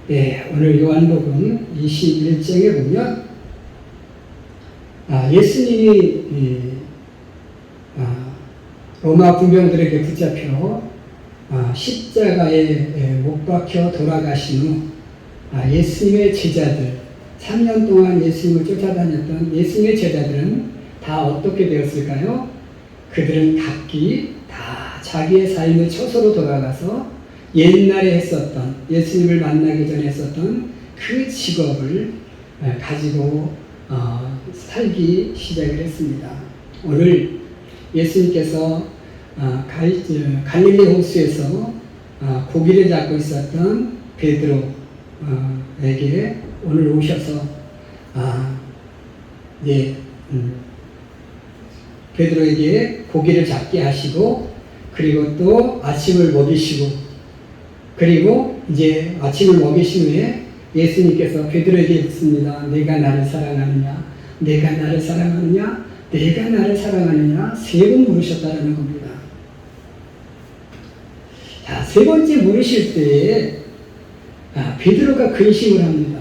예, 오늘 요한복음 21장에 보면 예수님이 로마 군병들에게 붙잡혀 십자가에 못 박혀 돌아가신 후 예수님의 제자들, 3년 동안 예수님을 쫓아다녔던 예수님의 제자들은 다 어떻게 되었을까요? 그들은 각기 다 자기의 삶의 처소로 돌아가서 옛날에 했었던, 예수님을 만나기 전에 했었던 그 직업을 가지고 살기 시작을 했습니다. 오늘 예수님께서 갈릴리 호수에서 고기를 잡고 있었던 베드로에게 오늘 오셔서 베드로에게 고기를 잡게 하시고, 그리고 또 아침을 먹이시고, 그리고 이제 아침을 먹이신 후에 예수님께서 베드로에게 묻습니다. 내가 나를 사랑하느냐? 내가 나를 사랑하느냐? 내가 나를 사랑하느냐? 3번 물으셨다는 겁니다. 자, 3번째 물으실 때에 베드로가 근심을 합니다.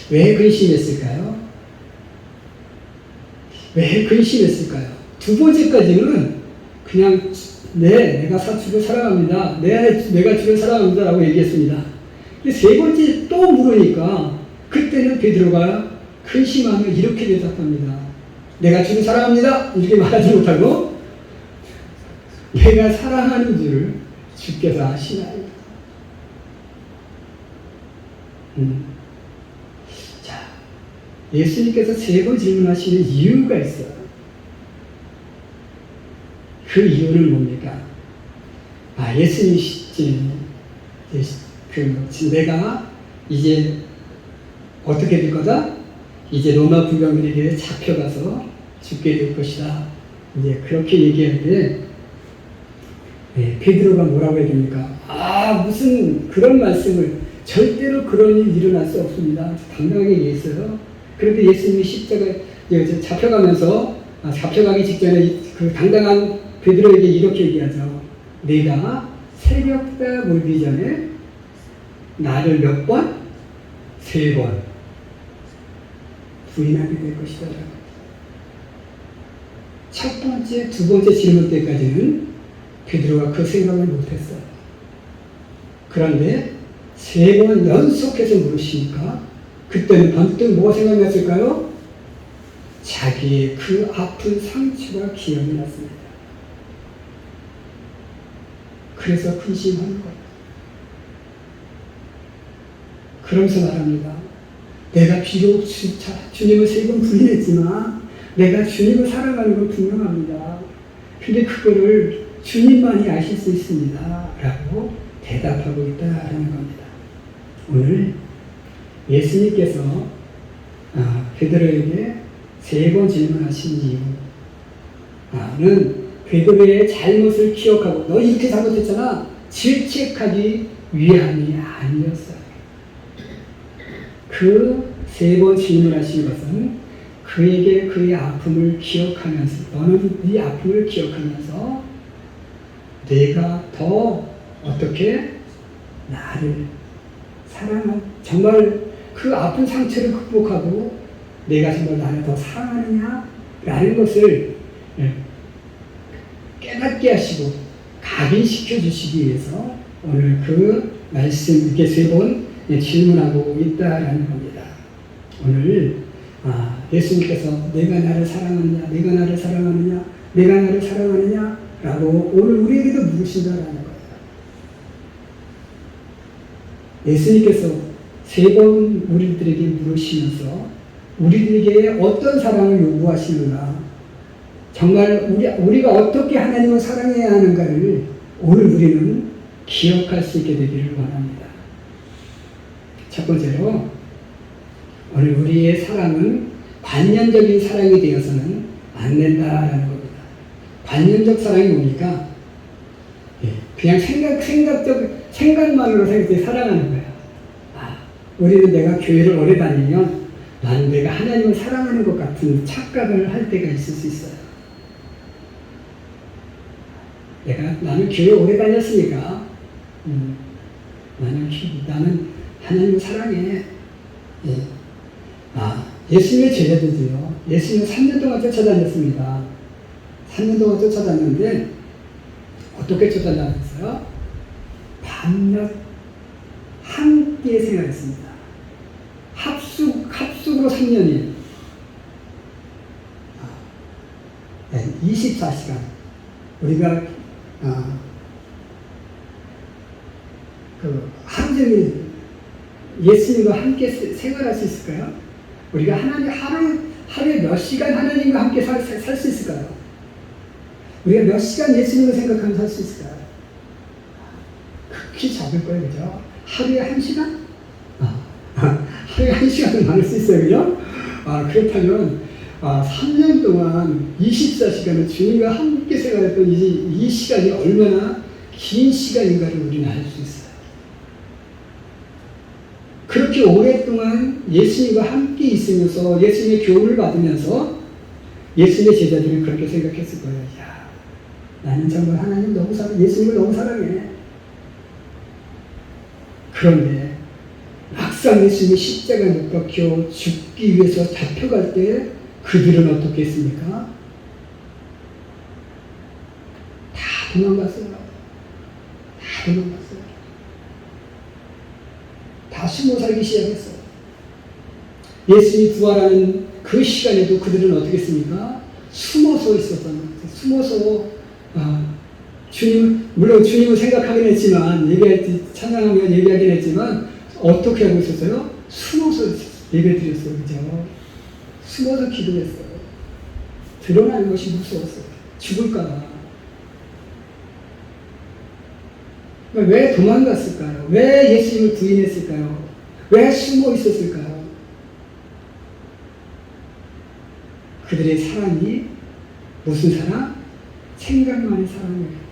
왜 근심했을까요? 왜 근심했을까요? 2번째까지는 그냥 내가 주를 사랑합니다. 내가 주를 사랑합니다. 라고 얘기했습니다. 근데 3번째 또 물으니까 그때는 베드로가 근심하며 이렇게 대답합니다. 내가 주를 사랑합니다. 이렇게 말하지 못하고 내가 사랑하는 줄을 주께서 아시나이다. 자, 예수님께서 3번 질문하시는 이유가 있어요. 그 이유는 뭡니까? 예수님이 내가 이제 어떻게 될 거다? 이제 로마 군병들에게 잡혀가서 죽게 될 것이다. 이제 그렇게 얘기하는데, 베드로가 뭐라고 해야 됩니까? 무슨 그런 말씀을, 절대로 그런 일 일어날 수 없습니다. 당당하게 얘기했어요. 그런데 예수님이 십자가에 잡혀가기 직전에 그 당당한 베드로에게 이렇게 얘기하죠. 네가 새벽다 물기 전에 나를 몇 번? 3번 부인하게 될 것이다. 첫 번째, 2번째 질문 때까지는 베드로가 그 생각을 못했어요. 그런데 3번 연속해서 물으시니까 그때는 번뜩 뭐가 생각났을까요? 자기의 그 아픈 상처가 기억이 났습니다. 그래서 근심하는 거예요. 그러면서 말합니다. 내가 비록 주님을 3번 부인했지만 내가 주님을 사랑하는 건 분명합니다. 근데 그거를 주님만이 아실 수 있습니다. 라고 대답하고 있다라는 겁니다. 오늘 예수님께서 베드로에게 3번 질문하신 이유는 베드로의 잘못을 기억하고 너 이렇게 잘못했잖아 질책하기 위함이 아니었어요. 그 3번 질문하신 것은 그에게 그의 아픔을 기억하면서, 너는 네 아픔을 기억하면서 내가 더 어떻게 나를 정말 그 아픈 상처를 극복하고 내가 정말 나를 더 사랑하느냐 라는 것을 깨닫게 하시고 각인시켜 주시기 위해서 오늘 그 말씀 이렇게 3번 질문하고 있다라는 겁니다. 오늘 예수님께서 내가 나를 사랑하느냐, 내가 나를 사랑하느냐, 내가 나를 사랑하느냐 라고 오늘 우리에게도 물으신다라는 거예요. 예수님께서 3번 우리들에게 물으시면서 우리들에게 어떤 사랑을 요구하시는가, 정말 우리가 어떻게 하나님을 사랑해야 하는가를 오늘 우리는 기억할 수 있게 되기를 원합니다. 첫 번째로 오늘 우리의 사랑은 관념적인 사랑이 되어서는 안 된다라는 겁니다. 관념적 사랑이 뭡니까? 그냥 생각만으로 생각해 사랑하는 거예요. 우리는 내가 교회를 오래 다니면 나는 내가 하나님을 사랑하는 것 같은 착각을 할 때가 있을 수 있어요. 나는 교회 오래 다녔으니까 나는 하나님을 사랑해. 예. 예수님의 제자들도요. 예수님을 3년 동안 쫓아다녔습니다. 3년 동안 쫓아다녔는데 어떻게 쫓아다녔어요? 밤낮 함께 생활했습니다. 합숙으로 3년이에요. 24시간. 우리가 하루 종일 예수님과 함께 생활할 수 있을까요? 우리가 하루에 몇 시간 하나님과 함께 살 수 있을까요? 우리가 몇 시간 예수님을 생각하며 살 수 있을까요? 극히 작을 거예요, 그죠? 하루에 1시간? 하루에 1시간은 많을 수 있어요, 그죠? 그렇다면 3년 동안 24시간을 주님과 함께 생활했던 이 시간이 얼마나 긴 시간인가를 우리는 알 수 있어요. 그렇게 오랫동안 예수님과 함께 있으면서 예수님의 교훈을 받으면서 예수님의 제자들은 그렇게 생각했을 거예요. 야, 나는 정말 하나님 너무 예수님을 너무 사랑해. 그런데 막상 예수님이 십자가에 못 박혀 죽기 위해서 잡혀갈 때 그들은 어떻게 했습니까? 다 도망갔어요. 다 숨어 살기 시작했어요. 예수님이 부활하는 그 시간에도 그들은 어떻게 했습니까? 숨어서 있었던 것 같아요. 숨어서 물론 주님을 생각하긴 했지만 찬양하며 얘기하긴 했지만 어떻게 하고 있었어요? 숨어서 예배 드렸어요. 그죠? 숨어서 기도했어요. 드러나는 것이 무서웠어요. 죽을까봐. 왜 도망갔을까요? 왜 예수님을 부인했을까요? 왜 숨어 있었을까요? 그들의 사랑이 무슨 사랑? 생각만의 사랑이에요.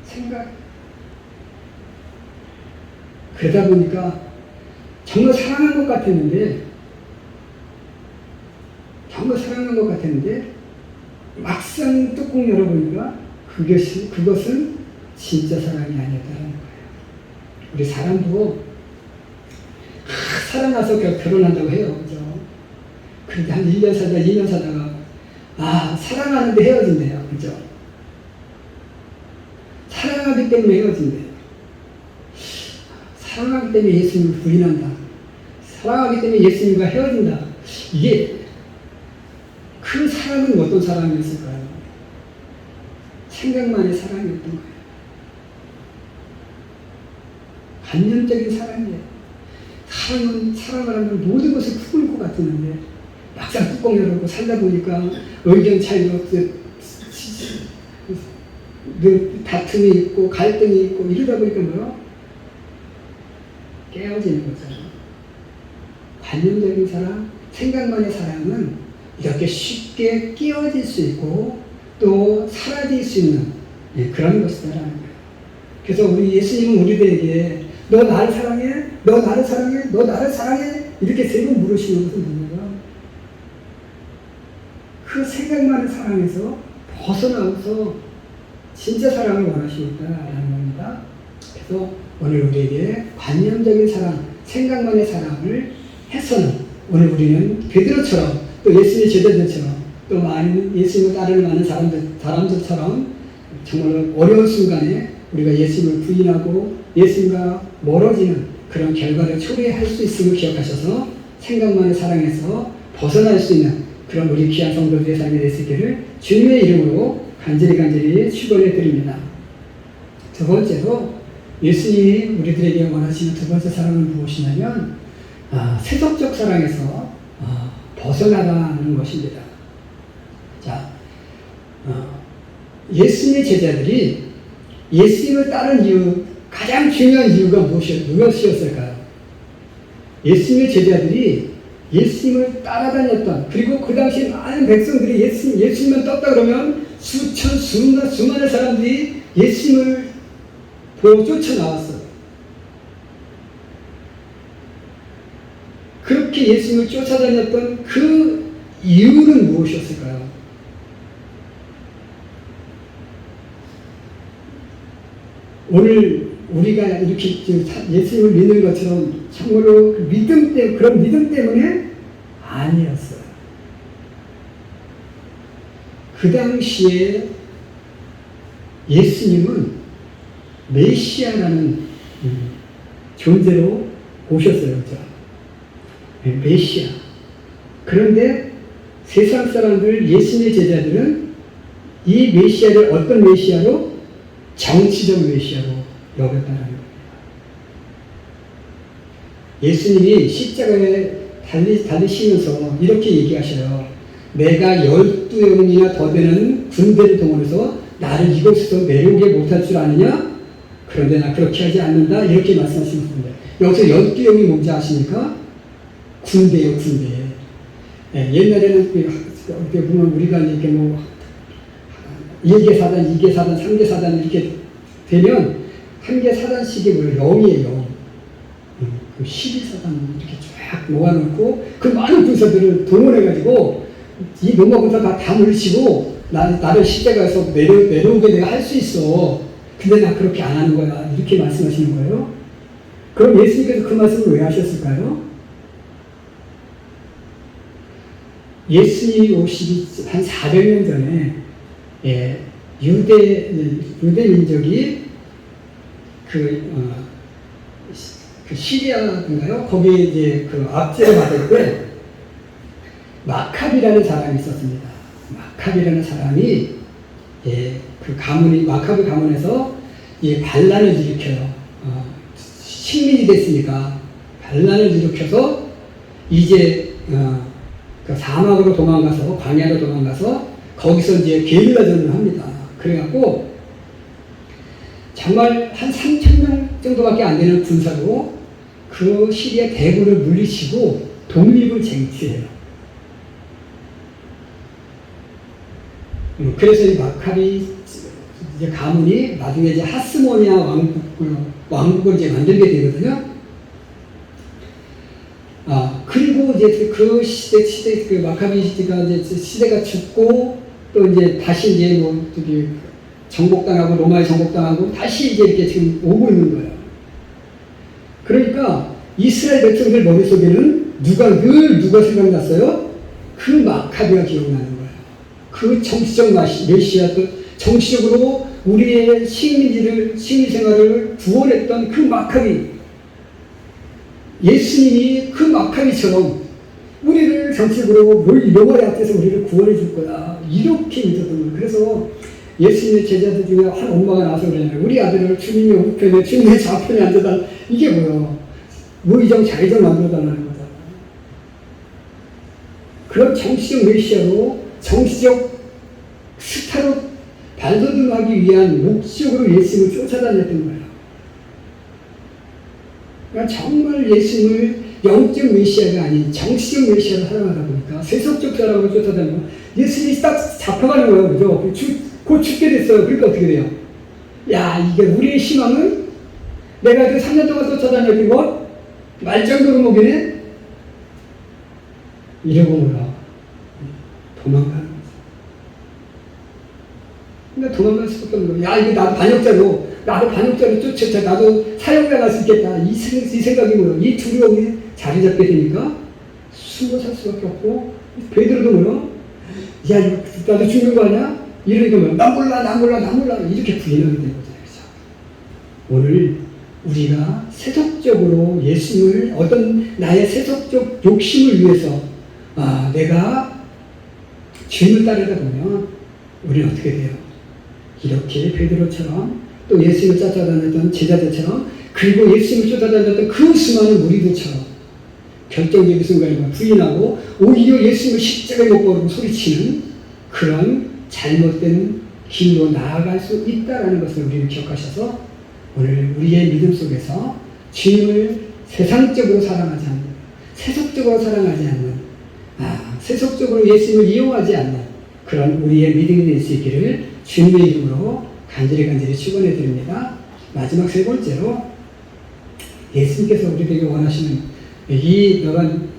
생각. 그러다 보니까 정말 사랑한 것 같았는데 막상 뚜껑 열어보니까 그것은 진짜 사랑이 아니었다는 거예요. 우리 사람도 사랑해서 결혼한다고 해요. 그죠? 그런데 한 1년 살다가 2년 살다가 사랑하는데 헤어진대요. 그죠? 사랑하기 때문에 헤어진대요. 사랑하기 때문에 예수님을 부인한다. 사랑하기 때문에 예수님과 헤어진다. 이게 그 사랑은 어떤 사랑이었을까요? 생각만의 사랑이었던 거예요. 관념적인 사랑이에요. 사랑을 하면 모든 것을 품을 것 같았는데 막상 뚜껑 열고 살다 보니까 의견 차이로 다툼이 있고 갈등이 있고 이러다 보니까 뭐요? 깨어지는 거잖아요. 관념적인 사랑, 생각만의 사랑은 이렇게 쉽게 끼어질 수 있고 또 사라질 수 있는 그런 것이다라는 거예요. 그래서 우리 예수님은 우리들에게 너 나를 사랑해? 너 나를 사랑해? 너 나를 사랑해? 이렇게 세 번 물으시는 것은 뭐냐면 그 생각만의 사랑에서 벗어나서 진짜 사랑을 원하시고 있다라는 겁니다. 그래서 오늘 우리에게 관념적인 사랑, 생각만의 사랑을 해서는 오늘 우리는 베드로처럼 또 예수님의 제자들처럼 또 많은 예수님을 따르는 많은 사람들처럼 정말 어려운 순간에 우리가 예수님을 부인하고 예수님과 멀어지는 그런 결과를 초래할 수 있음을 기억하셔서 생각만의 사랑에서 벗어날 수 있는 그런 우리 귀한 성도들의 삶이 될 수 있기를 주님의 이름으로 간절히 축원해 드립니다. 두 번째로 예수님이 우리들에게 원하시는 두 번째 사랑은 무엇이냐면 세속적 사랑에서 벗어나가는 것입니다. 자, 예수님의 제자들이 예수님을 따른 이유, 가장 중요한 이유가 무엇이었을까요? 예수님의 제자들이 예수님을 따라다녔던, 그리고 그 당시 많은 백성들이 예수님만 떴다 그러면 수많은 사람들이 예수님을 보고 쫓아나왔어요. 그렇게 예수님을 쫓아다녔던 그 이유는 무엇이었을까요? 오늘 우리가 이렇게 지금 예수님을 믿는 것처럼 정말로 그런 믿음 때문에 아니었어요. 그 당시에 예수님은 메시아라는 존재로 오셨어요. 그죠? 메시아. 그런데 세상 사람들, 예수님의 제자들은 이 메시아를 어떤 메시아로? 정치적 메시아로 여겼다는 겁니다. 예수님이 십자가에 달리시면서 이렇게 얘기하셔요. 내가 12명이나 더 되는 군대를 동원해서 나를 이곳에서 내려오게 못할 줄 아느냐? 그런데 나 그렇게 하지 않는다. 이렇게 말씀하시는 겁니다. 여기서 12명이 뭔지 아십니까? 군대요, 군대. 옛날에는 보면 우리가 이렇게 뭐 1개 사단, 2개 사단, 3개 사단 이렇게 되면 한 개 사단씩이 뭐예요? 0이에요. 12사단 이렇게 쫙 모아놓고 그 많은 군사들을 동원해가지고 이 로마 군사 다 물리치고 나를 십자가에서 내려오게 내가 할 수 있어. 근데 나 그렇게 안 하는 거야. 이렇게 말씀하시는 거예요. 그럼 예수님께서 그 말씀을 왜 하셨을까요? 예수님이 오시기 한 400년 전에 유대 민족이 그 시리아인가요? 거기에 이제 그 압제를 받을 때 마카비라는 사람이 있었습니다. 마카비라는 사람이 그 마카비 가문에서 반란을 일으켜요. 식민이 됐으니까 반란을 일으켜서 이제 그 사막으로 도망가서 광야로 도망가서 거기서 이제 게릴라전을 합니다. 그래갖고 정말 한 3,000명 정도밖에 안 되는 군사로 그 시리아 대군을 물리치고 독립을 쟁취해요. 그래서 이 마카비 이제 가문이 나중에 이제 하스모니아 왕국을 이제 만들게 되거든요. 그리고 이제 그 시대 그 마카비가 이제 시대가 죽고 또 이제 다시 이제 뭐 저기 정복당하고 로마에 정복당하고 다시 이제 이렇게 지금 오고 있는 거예요. 그러니까 이스라엘 백성들 머릿속에는 누가 생각났어요? 그 마카비가 기억나는 거예요. 그 정치적 메시아, 또 정치적으로 우리의 식민 생활을 구원했던 그 마카비. 예수님이 그 마카비처럼 우리를 정치적으로 로마의 앞에서 우리를 구원해 줄 거다. 이렇게 믿었던 거예요. 그래서 예수님의 제자들 중에 한 엄마가 나와서 그러잖아요. 우리 아들을 주님의 우편에, 주님의 좌편에 앉아달라. 이게 뭐예요? 무의정, 자의정 만들어달라는 거다. 그런 정치적 메시아로, 정치적 스타로 발돋움하기 위한 목적으로 예수님을 쫓아다녔던 거예요. 그러니까 정말 예수님을 영적 메시아가 아닌 정치적 메시아로 사랑하다 보니까 세속적 사랑을 쫓아다니고 예수님이 딱 잡혀가는 거예요. 그죠? 곧 죽게 됐어요. 그러니까 어떻게 돼요? 야, 이게 우리의 희망은 내가 그 3년 동안 쫓아다녔던 것 말정도로 먹이네? 이러고 뭐라? 도망가는 거죠. 그러니까 도망갈 수밖에 없는 거예요. 야, 이거 나도 반역자로 쫓아, 나도 사형자 갈 수 있겠다. 이 생각이 뭐예요? 이 두려움이 자리 잡게 되니까 숨어 살 수밖에 없고, 베드로도 뭐예요? 야, 이거 나도 죽는 거 아니야? 이러니까 뭐예요? 나 몰라. 이렇게 부인하게 되는 거잖아요. 오늘 우리가 세속적으로 예수님을 나의 세속적 욕심을 위해서 내가 주님을 따르다 보면 우리는 어떻게 돼요? 이렇게 베드로처럼 또 예수님을 쫓아다녔던 제자들처럼 그리고 예수님을 쫓아다녔던 그 수많은 무리들처럼 결정적인 순간에 부인하고 오히려 예수님을 십자가에 못 박고 소리치는 그런 잘못된 길로 나아갈 수 있다는 것을 우리는 기억하셔서 오늘 우리의 믿음 속에서 주님을 세상적으로 사랑하지 않는, 세속적으로 사랑하지 않는, 세속적으로 예수님을 이용하지 않는 그런 우리의 믿음이 될 수 있기를 주님의 이름으로 간절히 축원해 드립니다. 마지막 세 번째로 예수님께서 우리에게 원하시는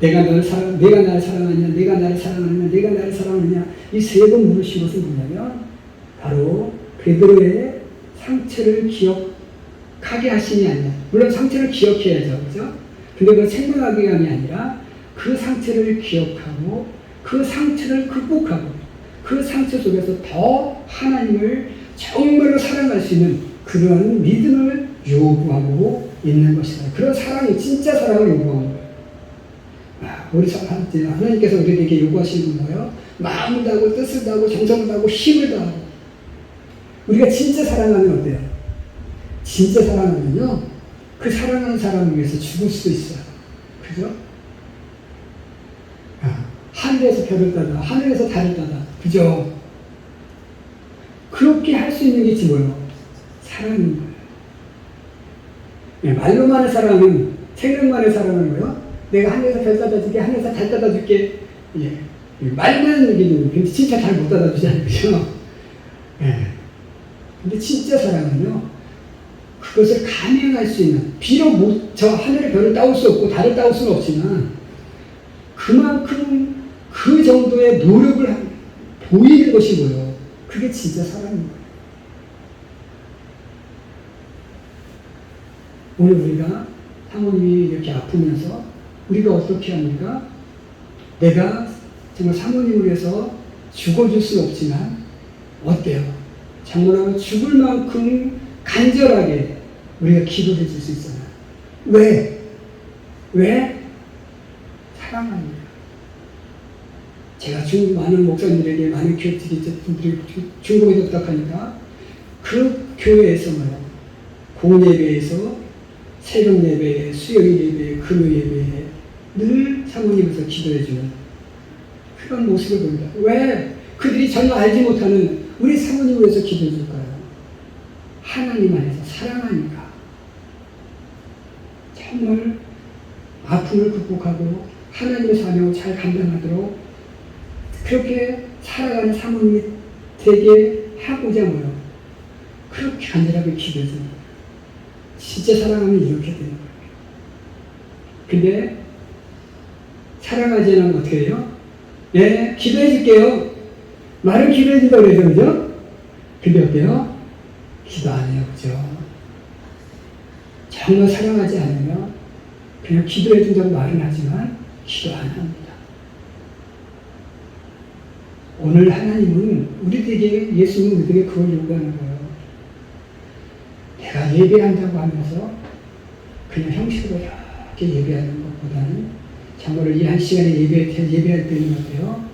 내가 나를 사랑하느냐, 내가 나를 사랑하느냐 이 세 번 물으신 것은 뭐냐면 바로 베드로의 상처를 가게 하심이 아니라, 물론 상처를 기억해야죠. 그죠? 근데 그 생명하게 함이 아니라 그 상처를 기억하고 그 상처를 극복하고 그 상처 속에서 더 하나님을 정말로 사랑할 수 있는 그런 믿음을 요구하고 있는 것이다. 그런 사랑이 진짜 사랑을 요구하는 거예요. 우리 하나님께서 우리에게 요구하시는 건 뭐예요? 마음을 다하고 뜻을 다하고 정성을 다하고 힘을 다하고. 우리가 진짜 사랑하면 어때요? 진짜 사랑하면요, 그 사랑하는 사람을 위해서 죽을 수도 있어요. 그죠? 하늘에서 별을 따다, 하늘에서 달을 따다. 그죠? 그렇게 할 수 있는 게 뭐예요? 사랑인 거예요. 네, 말로만의 사랑은, 생각만의 사랑은 뭐예요? 내가 하늘에서 별 따다줄게, 하늘에서 달 따다줄게. 예. 말만 얘기는, 근데 진짜 달 못 따다주잖아요. 그죠? 예. 근데 진짜 사랑은요, 그것을 감행할 수 있는, 비록 저 하늘의 별을 따올 수 없고 달을 따올 수는 없지만 그만큼 그 정도의 노력을 보이는 것이 뭐예요? 그게 진짜 사랑인 거예요. 오늘 우리가 사모님이 이렇게 아프면서 우리가 어떻게 합니까? 내가 정말 사모님을 위해서 죽어줄 수는 없지만 어때요? 정말 죽을 만큼 간절하게 우리가 기도해 줄 수 있잖아요. 왜? 왜? 사랑합니다. 제가 많은 목사님들에게, 많은 교회들이 중국에 도착하니까 그 교회에서 뭐요? 공예배에서, 새벽 예배에, 수요일 예배에, 금요 예배에 늘 사모님께서 기도해주는 그런 모습을 봅니다. 왜? 그들이 전혀 알지 못하는 우리 사모님을 위해서 기도해 줄까요? 하나님 안에서 사랑하니까. 정말 아픔을 극복하고 하나님의 사명을 잘 감당하도록 그렇게 살아가는 사모님이 되게 하고자 뭐요? 그렇게 간절하게 기도해 줍니다. 진짜 사랑하면 이렇게 되는 거예요. 근데 사랑하지 않으면 어떻게 해요? 네, 기도해 줄게요. 말은 기도해 준다고 그러죠, 그죠? 근데 어때요? 기도 안 해요, 그죠? 정말 사랑하지 않으면 그냥 기도해 준다고 말은 하지만 기도 안 합니다. 오늘 하나님은 우리에게, 예수님은 우리에게 그걸 요구하는 거예요. 내가 예배한다고 하면서 그냥 형식으로 이렇게 예배하는 것보다는 정말로 이 한 시간에 예배할 때는 어때요?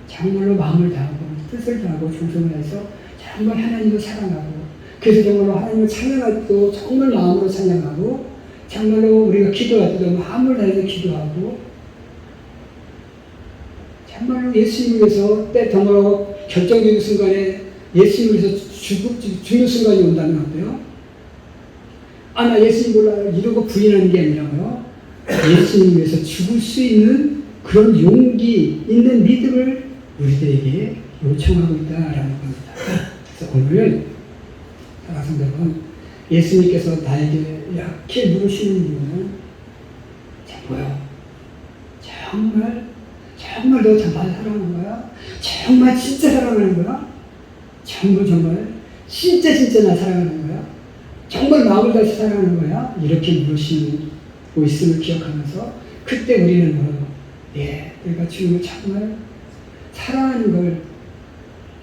정말로 마음을 다하고 뜻을 다하고 충성을 해서 정말 하나님을 사랑하고, 그래서 정말로 하나님을 찬양할 때도 정말 마음으로 찬양하고, 정말로 우리가 기도할 때도 마음을 다해서 기도하고, 정말로 예수님을 위해서 때 정말로 결정적인 순간에 예수님을 위해서 죽는 순간이 온다면 어때요? 나 예수님 몰라요 이러고 부인하는 게 아니라고요. 예수님 위해서 죽을 수 있는 그런 용기 있는 믿음을 우리들에게 요청하고 있다라는 겁니다. 그래서 오늘 사랑하는 여러분, 예수님께서 나에게 이렇게 물으시는 이유는 뭐예요? 정말 너 정말 사랑하는 거야? 정말 진짜 사랑하는 거야? 정말 진짜 나 사랑하는 거야? 정말 마음을 다해서 사랑하는 거야? 이렇게 물으시고 있음을 기억하면서 그때 우리는 뭐예요? 내가 주님을 정말 사랑하는 걸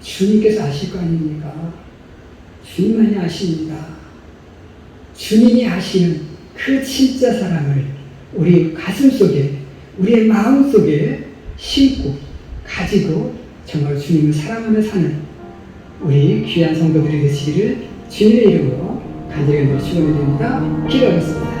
주님께서 아실 거 아닙니까? 주님만이 아십니다. 주님이 아시는 그 진짜 사랑을 우리 가슴 속에, 우리의 마음 속에 심고 가지고 정말 주님을 사랑하며 사는 우리 귀한 성도들이 되시기를 주님의 이름으로 간절히 축원드립니다. 기도하겠습니다.